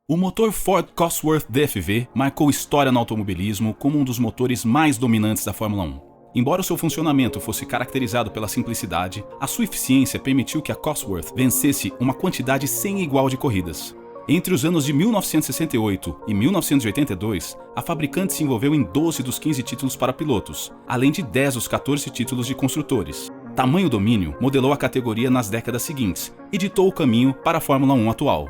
O motor Ford Cosworth DFV marcou história no automobilismo como um dos motores mais dominantes da Fórmula 1. Embora o seu funcionamento fosse caracterizado pela simplicidade, a sua eficiência permitiu que a Cosworth vencesse uma quantidade sem igual de corridas. Entre os anos de 1968 e 1982, a fabricante se envolveu em 12 dos 15 títulos para pilotos, além de 10 dos 14 títulos de construtores. Tamanho domínio modelou a categoria nas décadas seguintes e ditou o caminho para a Fórmula 1 atual.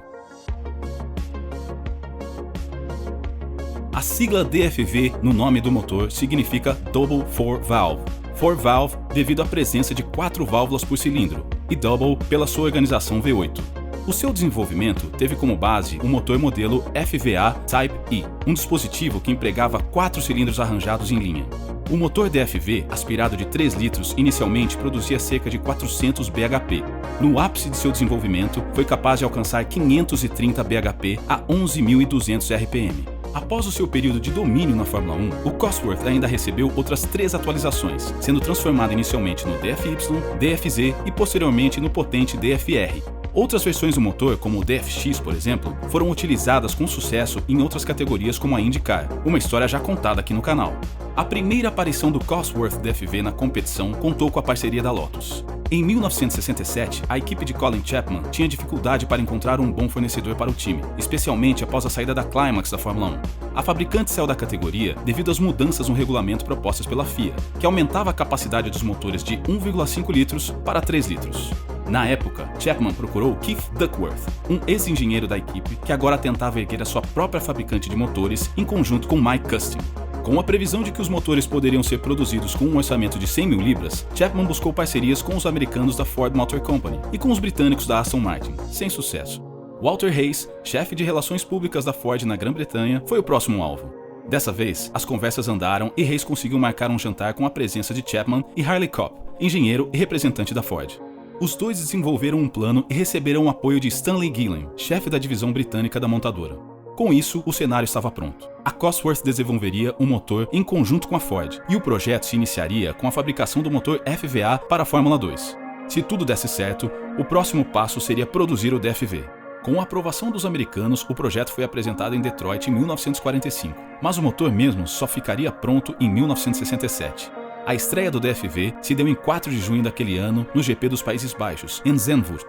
A sigla DFV no nome do motor significa Double Four Valve. Four Valve devido à presença de 4 válvulas por cilindro, e Double pela sua organização V8. O seu desenvolvimento teve como base o motor modelo FVA Type E, um dispositivo que empregava 4 cilindros arranjados em linha. O motor DFV, aspirado de 3 litros, inicialmente produzia cerca de 400 bhp. No ápice de seu desenvolvimento, foi capaz de alcançar 530 bhp a 11.200 RPM. Após o seu período de domínio na Fórmula 1, o Cosworth ainda recebeu outras 3 atualizações, sendo transformado inicialmente no DFY, DFZ e posteriormente no potente DFR. Outras versões do motor, como o DFX, por exemplo, foram utilizadas com sucesso em outras categorias como a IndyCar, uma história já contada aqui no canal. A primeira aparição do Cosworth DFV na competição contou com a parceria da Lotus. Em 1967, a equipe de Colin Chapman tinha dificuldade para encontrar um bom fornecedor para o time, especialmente após a saída da Climax da Fórmula 1. A fabricante saiu da categoria devido às mudanças no regulamento propostas pela FIA, que aumentava a capacidade dos motores de 1,5 litros para 3 litros. Na época, Chapman procurou Keith Duckworth, um ex-engenheiro da equipe que agora tentava erguer a sua própria fabricante de motores em conjunto com Mike Custin. Com a previsão de que os motores poderiam ser produzidos com um orçamento de 100 mil libras, Chapman buscou parcerias com os americanos da Ford Motor Company e com os britânicos da Aston Martin, sem sucesso. Walter Hayes, chefe de relações públicas da Ford na Grã-Bretanha, foi o próximo alvo. Dessa vez, as conversas andaram e Hayes conseguiu marcar um jantar com a presença de Chapman e Harley Kopp, engenheiro e representante da Ford. Os dois desenvolveram um plano e receberam o apoio de Stanley Gillen, chefe da divisão britânica da montadora. Com isso, o cenário estava pronto. A Cosworth desenvolveria um motor em conjunto com a Ford, e o projeto se iniciaria com a fabricação do motor FVA para a Fórmula 2. Se tudo desse certo, o próximo passo seria produzir o DFV. Com a aprovação dos americanos, o projeto foi apresentado em Detroit em 1945, mas o motor mesmo só ficaria pronto em 1967. A estreia do DFV se deu em 4 de junho daquele ano no GP dos Países Baixos, em Zandvoort.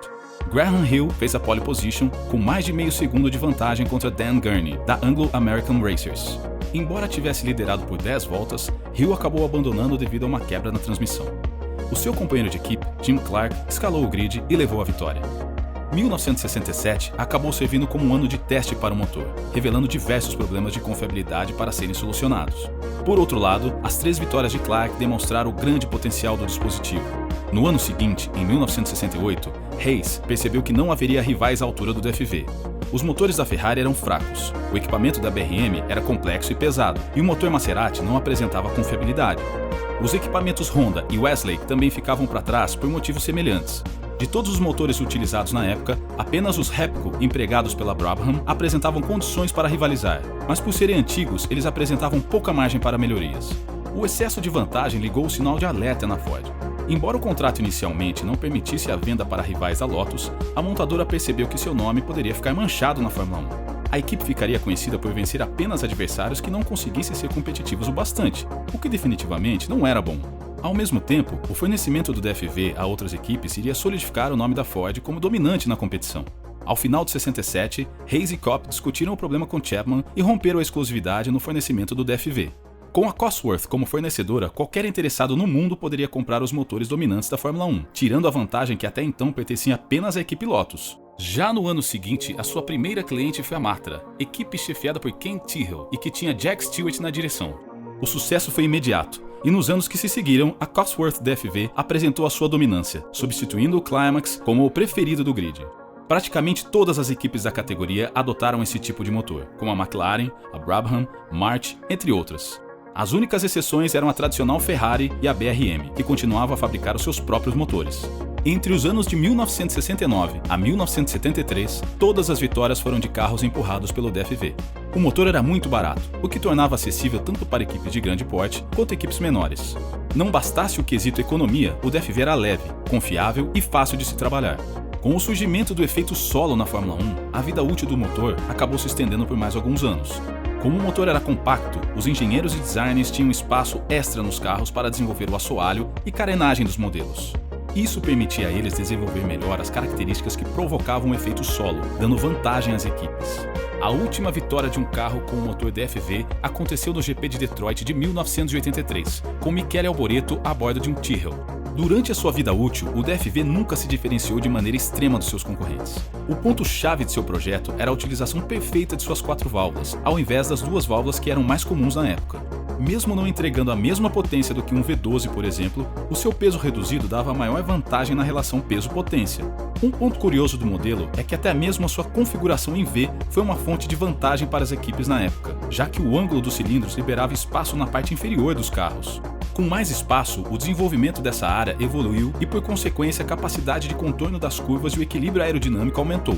Graham Hill fez a pole position com mais de meio segundo de vantagem contra Dan Gurney, da Anglo-American Racers. Embora tivesse liderado por 10 voltas, Hill acabou abandonando devido a uma quebra na transmissão. O seu companheiro de equipe, Jim Clark, escalou o grid e levou a vitória. 1967 acabou servindo como um ano de teste para o motor, revelando diversos problemas de confiabilidade para serem solucionados. Por outro lado, as 3 vitórias de Clark demonstraram o grande potencial do dispositivo. No ano seguinte, em 1968, Hayes percebeu que não haveria rivais à altura do DFV. Os motores da Ferrari eram fracos, o equipamento da BRM era complexo e pesado, e o motor Maserati não apresentava confiabilidade. Os equipamentos Honda e Westlake também ficavam para trás por motivos semelhantes. De todos os motores utilizados na época, apenas os Repco, empregados pela Brabham, apresentavam condições para rivalizar, mas por serem antigos, eles apresentavam pouca margem para melhorias. O excesso de vantagem ligou o sinal de alerta na Ford. Embora o contrato inicialmente não permitisse a venda para rivais da Lotus, a montadora percebeu que seu nome poderia ficar manchado na Fórmula 1. A equipe ficaria conhecida por vencer apenas adversários que não conseguissem ser competitivos o bastante, o que definitivamente não era bom. Ao mesmo tempo, o fornecimento do DFV a outras equipes iria solidificar o nome da Ford como dominante na competição. Ao final de 67, Hayes e Kopp discutiram o problema com Chapman e romperam a exclusividade no fornecimento do DFV. Com a Cosworth como fornecedora, qualquer interessado no mundo poderia comprar os motores dominantes da Fórmula 1, tirando a vantagem que até então pertencia apenas à equipe Lotus. Já no ano seguinte, a sua primeira cliente foi a Matra, equipe chefiada por Ken Tyrrell e que tinha Jack Stewart na direção. O sucesso foi imediato, e nos anos que se seguiram, a Cosworth DFV apresentou a sua dominância, substituindo o Climax como o preferido do grid. Praticamente todas as equipes da categoria adotaram esse tipo de motor, como a McLaren, a Brabham, March, entre outras. As únicas exceções eram a tradicional Ferrari e a BRM, que continuava a fabricar os seus próprios motores. Entre os anos de 1969 a 1973, todas as vitórias foram de carros empurrados pelo DFV. O motor era muito barato, o que tornava acessível tanto para equipes de grande porte quanto equipes menores. Não bastasse o quesito economia, o DFV era leve, confiável e fácil de se trabalhar. Com o surgimento do efeito solo na Fórmula 1, a vida útil do motor acabou se estendendo por mais alguns anos. Como o motor era compacto, os engenheiros e designers tinham espaço extra nos carros para desenvolver o assoalho e carenagem dos modelos. Isso permitia a eles desenvolver melhor as características que provocavam o efeito solo, dando vantagem às equipes. A última vitória de um carro com o motor DFV aconteceu no GP de Detroit de 1983, com Michele Alboreto a bordo de um Tyrrell. Durante a sua vida útil, o DFV nunca se diferenciou de maneira extrema dos seus concorrentes. O ponto-chave de seu projeto era a utilização perfeita de suas 4 válvulas, ao invés das 2 válvulas que eram mais comuns na época. Mesmo não entregando a mesma potência do que um V12, por exemplo, o seu peso reduzido dava maior vantagem na relação peso-potência. Um ponto curioso do modelo é que até mesmo a sua configuração em V foi uma fonte de vantagem para as equipes na época, já que o ângulo dos cilindros liberava espaço na parte inferior dos carros. Com mais espaço, o desenvolvimento dessa área evoluiu e, por consequência, a capacidade de contorno das curvas e o equilíbrio aerodinâmico aumentou.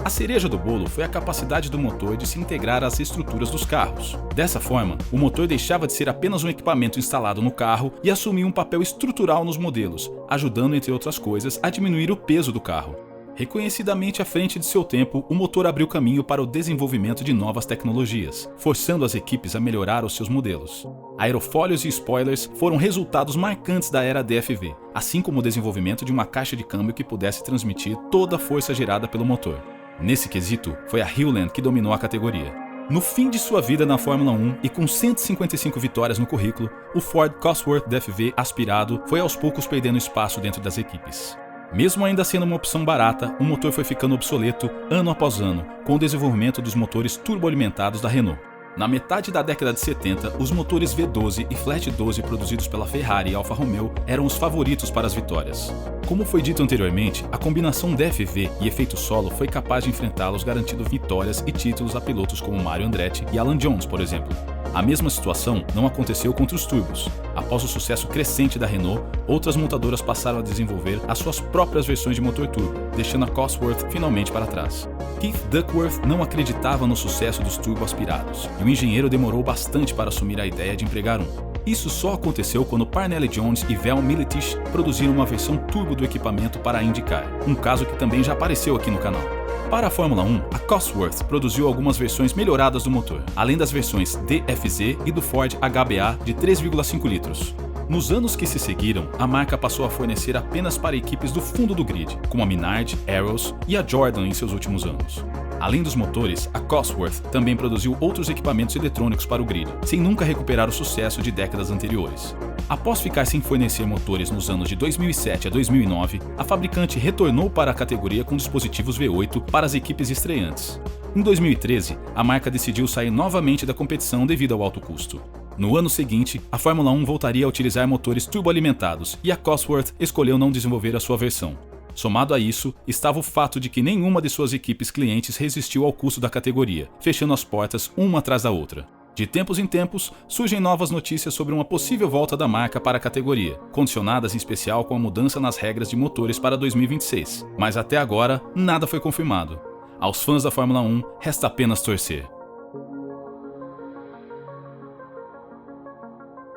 A cereja do bolo foi a capacidade do motor de se integrar às estruturas dos carros. Dessa forma, o motor deixava de ser apenas um equipamento instalado no carro e assumia um papel estrutural nos modelos, ajudando, entre outras coisas, a diminuir o peso do carro. Reconhecidamente à frente de seu tempo, o motor abriu caminho para o desenvolvimento de novas tecnologias, forçando as equipes a melhorar os seus modelos. Aerofólios e spoilers foram resultados marcantes da era DFV, assim como o desenvolvimento de uma caixa de câmbio que pudesse transmitir toda a força gerada pelo motor. Nesse quesito, foi a Hewland que dominou a categoria. No fim de sua vida na Fórmula 1 e com 155 vitórias no currículo, o Ford Cosworth DFV aspirado foi aos poucos perdendo espaço dentro das equipes. Mesmo ainda sendo uma opção barata, o motor foi ficando obsoleto ano após ano, com o desenvolvimento dos motores turboalimentados da Renault. Na metade da década de 70, os motores V12 e Flat 12 produzidos pela Ferrari e Alfa Romeo eram os favoritos para as vitórias. Como foi dito anteriormente, a combinação DFV e efeito solo foi capaz de enfrentá-los, garantindo vitórias e títulos a pilotos como Mario Andretti e Alan Jones, por exemplo. A mesma situação não aconteceu contra os turbos. Após o sucesso crescente da Renault, outras montadoras passaram a desenvolver as suas próprias versões de motor turbo, deixando a Cosworth finalmente para trás. Keith Duckworth não acreditava no sucesso dos turbo-aspirados, e o engenheiro demorou bastante para assumir a ideia de empregar um. Isso só aconteceu quando Parnelli Jones e Vel Miletich produziram uma versão turbo do equipamento para a IndyCar, um caso que também já apareceu aqui no canal. Para a Fórmula 1, a Cosworth produziu algumas versões melhoradas do motor, além das versões DFZ e do Ford HBA de 3,5 litros. Nos anos que se seguiram, a marca passou a fornecer apenas para equipes do fundo do grid, como a Minardi, Arrows e a Jordan em seus últimos anos. Além dos motores, a Cosworth também produziu outros equipamentos eletrônicos para o grid, sem nunca recuperar o sucesso de décadas anteriores. Após ficar sem fornecer motores nos anos de 2007 a 2009, a fabricante retornou para a categoria com dispositivos V8 para as equipes estreantes. Em 2013, a marca decidiu sair novamente da competição devido ao alto custo. No ano seguinte, a Fórmula 1 voltaria a utilizar motores turboalimentados e a Cosworth escolheu não desenvolver a sua versão. Somado a isso, estava o fato de que nenhuma de suas equipes clientes resistiu ao custo da categoria, fechando as portas uma atrás da outra. De tempos em tempos, surgem novas notícias sobre uma possível volta da marca para a categoria, condicionadas em especial com a mudança nas regras de motores para 2026, mas até agora nada foi confirmado. Aos fãs da Fórmula 1, resta apenas torcer.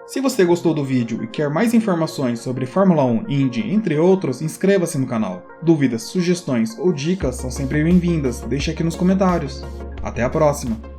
Se você gostou do vídeo e quer mais informações sobre Fórmula 1, Indy, entre outros, inscreva-se no canal. Dúvidas, sugestões ou dicas são sempre bem-vindas, deixe aqui nos comentários. Até a próxima!